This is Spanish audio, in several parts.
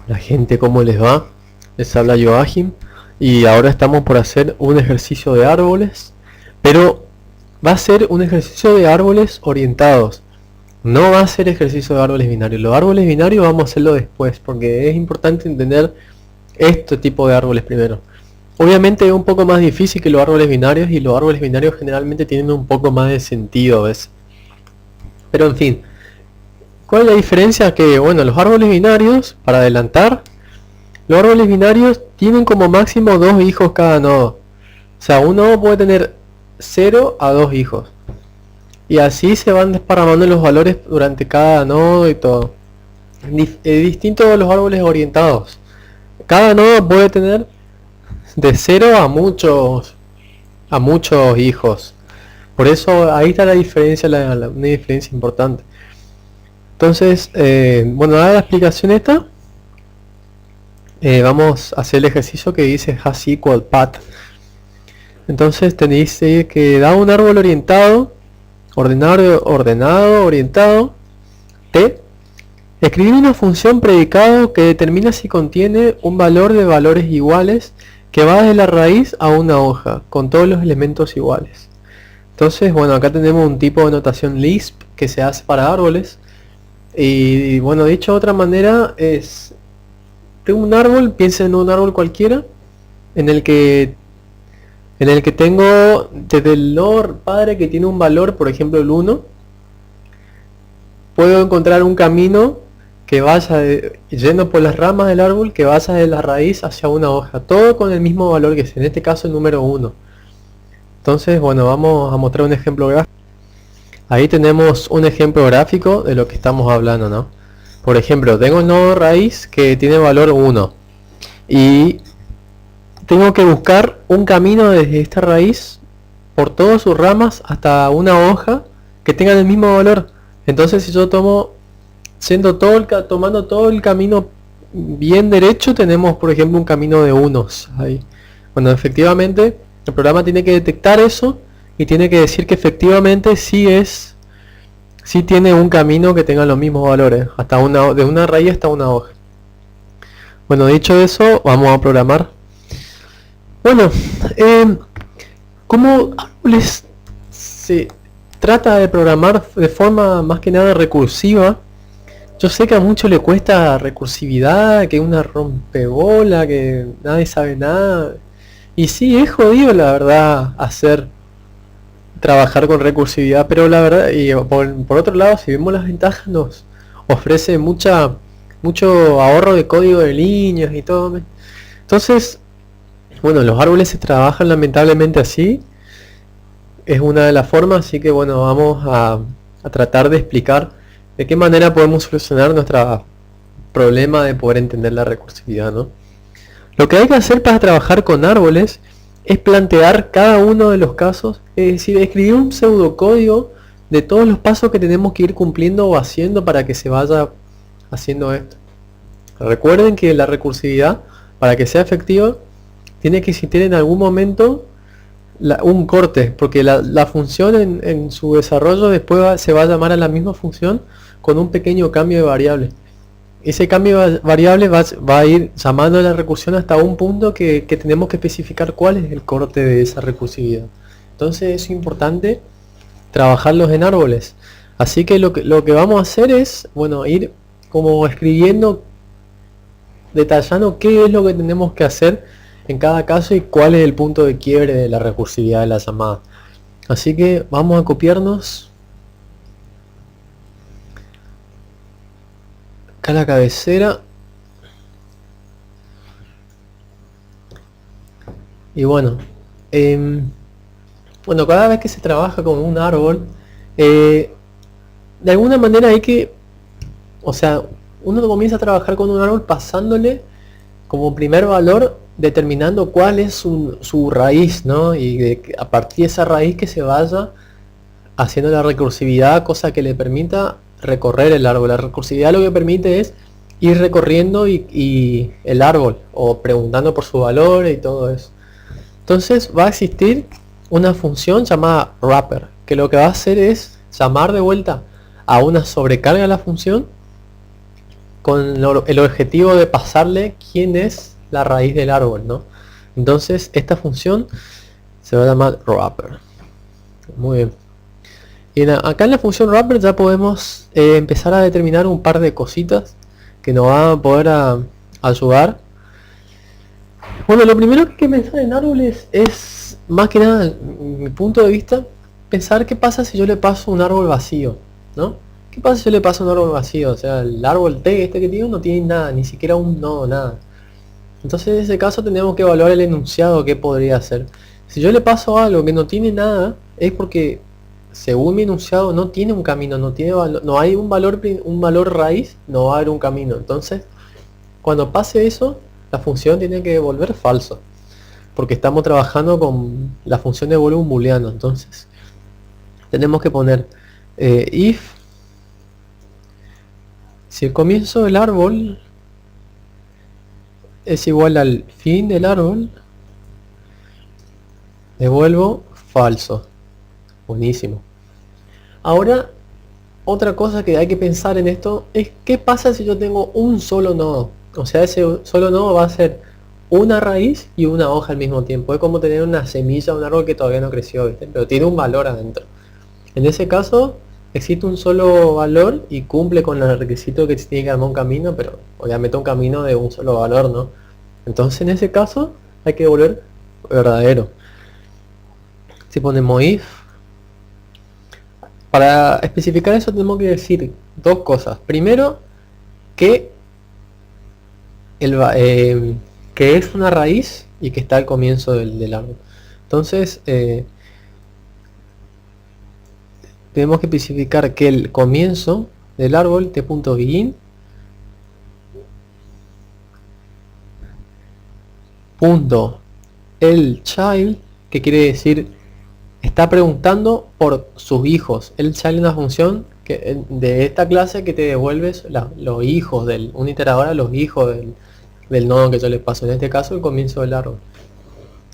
La gente, ¿cómo les va? Les habla Joachim y ahora estamos por hacer un ejercicio de árboles, pero va a ser un ejercicio de árboles orientados. No va a ser ejercicio de árboles binarios. Los árboles binarios vamos a hacerlo después, porque es importante entender este tipo de árboles primero. Obviamente es un poco más difícil que los árboles binarios y los árboles binarios generalmente tienen un poco más de sentido a veces. Pero en fin, ¿cuál es la diferencia? Que bueno, los árboles binarios, para adelantar, los árboles binarios tienen como máximo dos hijos cada nodo. O sea, un nodo puede tener 0 a 2 hijos. Y así se van desparramando los valores durante cada nodo y todo. Es distinto de los árboles orientados. Cada nodo puede tener de 0 a muchos hijos. Por eso ahí está la diferencia, una diferencia importante. Entonces, bueno, dada la explicación esta, vamos a hacer el ejercicio que dice has equal path. Entonces tenéis que da un árbol orientado, ordenado, orientado, T. Escribir una función predicado que determina si contiene un valor de valores iguales que va desde la raíz a una hoja, con todos los elementos iguales. Entonces, bueno, acá tenemos un tipo de notación Lisp que se hace para árboles. Y bueno, dicho de otra manera, tengo un árbol, piensen en un árbol cualquiera, en el que tengo desde el nodo padre que tiene un valor, por ejemplo el 1, puedo encontrar un camino que vaya yendo por las ramas del árbol, que vaya de la raíz hacia una hoja, todo con el mismo valor, que es en este caso el número 1. Entonces, bueno, vamos a mostrar un ejemplo gráfico. Ahí tenemos un ejemplo gráfico de lo que estamos hablando, ¿no? Por ejemplo, tengo un nodo raíz que tiene valor 1 y tengo que buscar un camino desde esta raíz por todas sus ramas hasta una hoja que tenga el mismo valor. Entonces, si yo tomando todo el camino bien derecho, tenemos por ejemplo un camino de unos ahí. Bueno, efectivamente el programa tiene que detectar eso y tiene que decir que efectivamente sí tiene un camino que tenga los mismos valores, de una raíz hasta una hoja. Bueno, dicho eso, vamos a programar. Bueno, ¿cómo árboles se trata de programar de forma más que nada recursiva? Yo sé que a muchos le cuesta recursividad, que es una rompebola, que nadie sabe nada. Y sí, es jodido la verdad trabajar con recursividad, pero la verdad, y por otro lado, si vemos las ventajas, nos ofrece mucho ahorro de código de líneas y todo. Entonces, bueno, los árboles se trabajan lamentablemente así, es una de las formas, así que bueno, vamos a tratar de explicar de qué manera podemos solucionar nuestro problema de poder entender la recursividad, ¿no? Lo que hay que hacer para trabajar con árboles es plantear cada uno de los casos, es decir, escribir un pseudocódigo de todos los pasos que tenemos que ir cumpliendo o haciendo para que se vaya haciendo esto. Recuerden que la recursividad, para que sea efectiva, tiene que existir en algún momento un corte, porque la función en su desarrollo después se va a llamar a la misma función con un pequeño cambio de variable. Ese cambio de variable va a ir llamando a la recursión hasta un punto que tenemos que especificar cuál es el corte de esa recursividad. Entonces es importante trabajarlos en árboles. Así que lo que vamos a hacer es, bueno, ir como escribiendo, detallando qué es lo que tenemos que hacer en cada caso y cuál es el punto de quiebre de la recursividad de la llamada. Así que vamos a copiarnos acá la cabecera y bueno, cada vez que se trabaja con un árbol, de alguna manera uno comienza a trabajar con un árbol pasándole como primer valor, determinando cuál es su raíz, ¿no? Y a partir de esa raíz que se vaya haciendo la recursividad, cosa que le permita recorrer el árbol. La recursividad lo que permite es ir recorriendo y el árbol, o preguntando por su valor y todo eso. Entonces va a existir una función llamada wrapper, que lo que va a hacer es llamar de vuelta a una sobrecarga de la función con el objetivo de pasarle quién es la raíz del árbol, ¿no? Entonces esta función se va a llamar wrapper. Muy bien. Y acá en la función wrapper ya podemos empezar a determinar un par de cositas que nos van a poder ayudar. Bueno, lo primero que hay que pensar en árboles es, más que nada, mi punto de vista, pensar qué pasa si yo le paso un árbol vacío, ¿no? ¿Qué pasa si yo le paso un árbol vacío? O sea, el árbol T este que tiene no tiene nada, ni siquiera un nodo, nada. Entonces en ese caso tenemos que evaluar el enunciado que podría hacer. Si yo le paso algo que no tiene nada, es porque según mi enunciado no tiene un camino, no tiene no hay un valor raíz, no va a haber un camino. Entonces, cuando pase eso, la función tiene que devolver falso, porque estamos trabajando con la función de devuelve un booleano. Entonces, tenemos que poner if si el comienzo del árbol es igual al fin del árbol, devuelvo falso. Buenísimo. Ahora, otra cosa que hay que pensar en esto es qué pasa si yo tengo un solo nodo. O sea, ese solo nodo va a ser una raíz y una hoja al mismo tiempo. Es como tener una semilla, un árbol que todavía no creció, ¿viste? Pero tiene un valor adentro. En ese caso, existe un solo valor y cumple con el requisito que tiene que armar un camino, pero obviamente un camino de un solo valor, ¿no? Entonces en ese caso hay que devolver verdadero. Si ponemos if, para especificar eso tenemos que decir dos cosas. Primero, que que es una raíz y que está al comienzo del árbol. Entonces tenemos que especificar que el comienzo del árbol t.begin punto el child, que quiere decir está preguntando por sus hijos. El child es una función de esta clase que te devuelve los hijos un iterador a los hijos del nodo que yo le paso, en este caso el comienzo del árbol.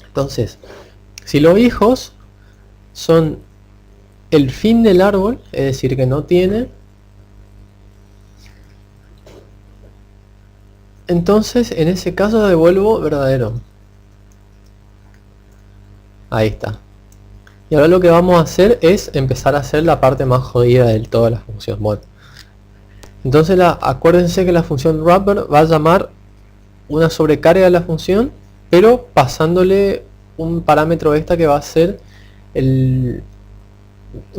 Entonces, si los hijos son el fin del árbol, es decir que no tiene, entonces en ese caso devuelvo verdadero. Ahí está. Y ahora lo que vamos a hacer es empezar a hacer la parte más jodida de toda la función. Bueno, entonces acuérdense que la función wrapper va a llamar una sobrecarga de la función, pero pasándole un parámetro extra que va a ser un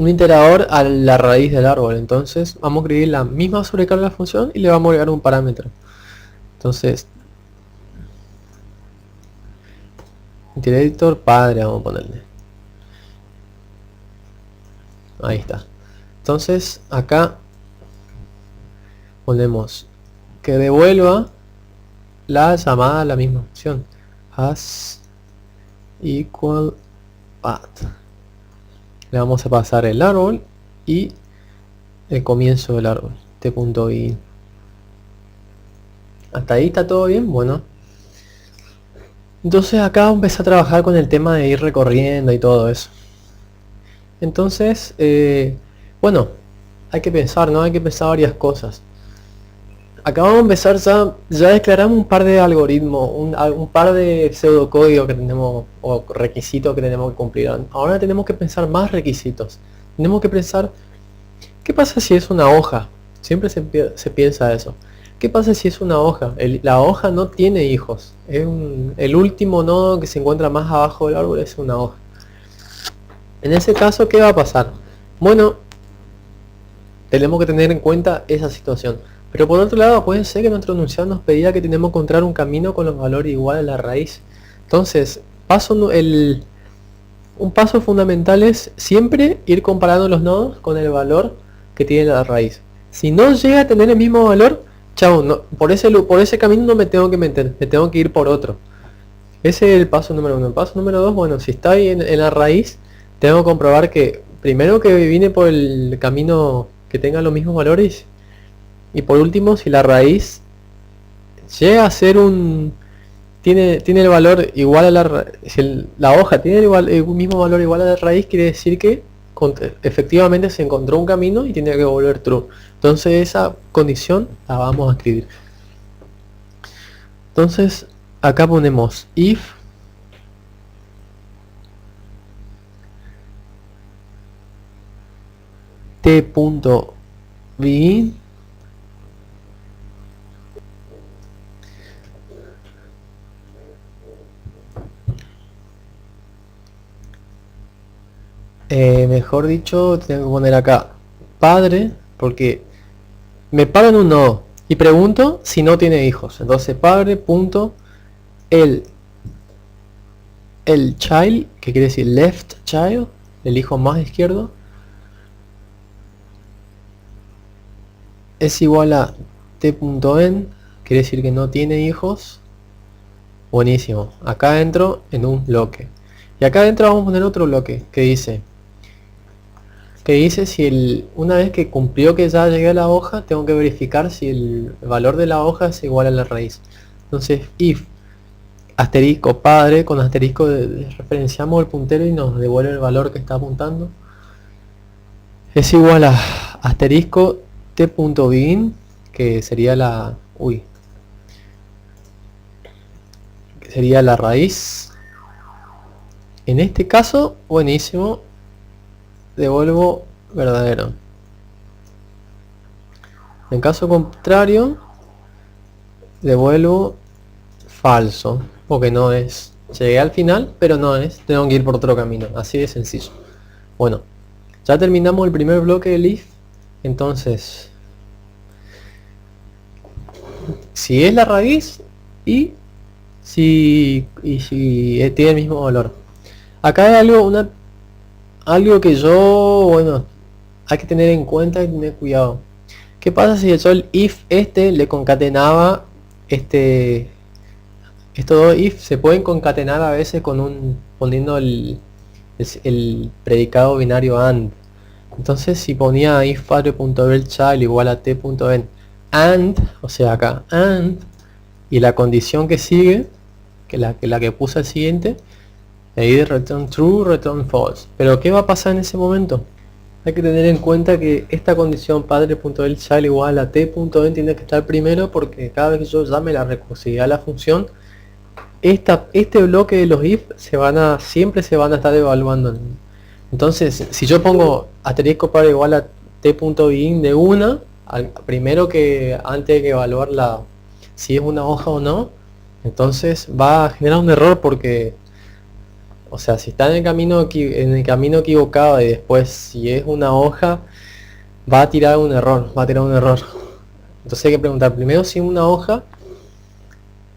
iterador a la raíz del árbol. Entonces vamos a escribir la misma sobrecarga de la función y le vamos a agregar un parámetro. Entonces, iterator padre, vamos a ponerle. Ahí está. Entonces acá ponemos que devuelva la llamada a la misma función, as equal path. Le vamos a pasar el árbol y el comienzo del árbol, t.begin. Hasta ahí está todo bien. Bueno, entonces acá vamos a empezar a trabajar con el tema de ir recorriendo y todo eso. Entonces bueno, hay que pensar, ¿no? Hay que pensar varias cosas. Acá vamos a empezar, ya declaramos un par de algoritmos, un par de pseudocódigo que tenemos, o requisitos que tenemos que cumplir. Ahora tenemos que pensar más requisitos. Tenemos que pensar, ¿qué pasa si es una hoja? Siempre se piensa eso. ¿Qué pasa si es una hoja? La hoja no tiene hijos. El último nodo que se encuentra más abajo del árbol es una hoja. En ese caso, ¿qué va a pasar? Bueno, tenemos que tener en cuenta esa situación. Pero por otro lado, puede ser que nuestro enunciado nos pedía que tenemos que encontrar un camino con los valores iguales a la raíz. Entonces, un paso fundamental es siempre ir comparando los nodos con el valor que tiene la raíz. Si no llega a tener el mismo valor, chao, no, por ese camino no me tengo que meter, me tengo que ir por otro. Ese es el paso número uno. El paso número dos, bueno, si está ahí en la raíz, tengo que comprobar que primero que viene por el camino que tenga los mismos valores, y por último, si la raíz llega a ser tiene el valor igual a si la hoja tiene el mismo valor igual a la raíz, quiere decir que efectivamente se encontró un camino y tiene que volver true. Entonces esa condición la vamos a escribir. Entonces acá ponemos if t.begin mejor dicho, tengo que poner acá padre, porque me paro en un nodo y pregunto si no tiene hijos. Entonces padre punto el child, que quiere decir left child, el hijo más izquierdo, es igual a t.n, quiere decir que no tiene hijos. Buenísimo. Acá adentro en un bloque. Y acá adentro vamos a poner otro bloque que dice si una vez que cumplió que ya llegué a la hoja, tengo que verificar si el valor de la hoja es igual a la raíz. Entonces if asterisco padre, con asterisco referenciamos el puntero y nos devuelve el valor que está apuntando, es igual a asterisco t.begin, que sería la sería la raíz. En este caso, buenísimo, devuelvo verdadero. En caso contrario, devuelvo falso, porque no es. Llegué al final, pero no es. Tengo que ir por otro camino. Así de sencillo. Bueno, ya terminamos el primer bloque del if. Entonces, si es la raíz y si tiene el mismo valor. Acá hay algo que hay que tener en cuenta y tener cuidado. ¿Qué pasa si yo el if le concatenaba estos dos if se pueden concatenar a veces poniendo el predicado binario and? Entonces si ponía if padre.child igual a t.n and, o sea acá and, y la condición que sigue, que la que puse al siguiente, ahí return true, return false. Pero ¿qué va a pasar en ese momento? Hay que tener en cuenta que esta condición padre.child igual a t.n tiene que estar primero, porque cada vez que yo llame la recursividad a la función, este bloque de los if siempre se van a estar evaluando. Entonces si yo pongo asterisco padre igual a t.begin de una, primero que antes de que evaluar si es una hoja o no, entonces va a generar un error, porque o sea, si está en el camino equivocado y después si es una hoja, va a tirar un error. Entonces hay que preguntar primero si es una hoja.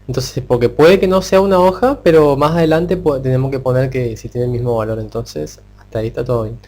Entonces, porque puede que no sea una hoja, pero más adelante tenemos que poner que si tiene el mismo valor. Entonces, hasta ahí está todo bien.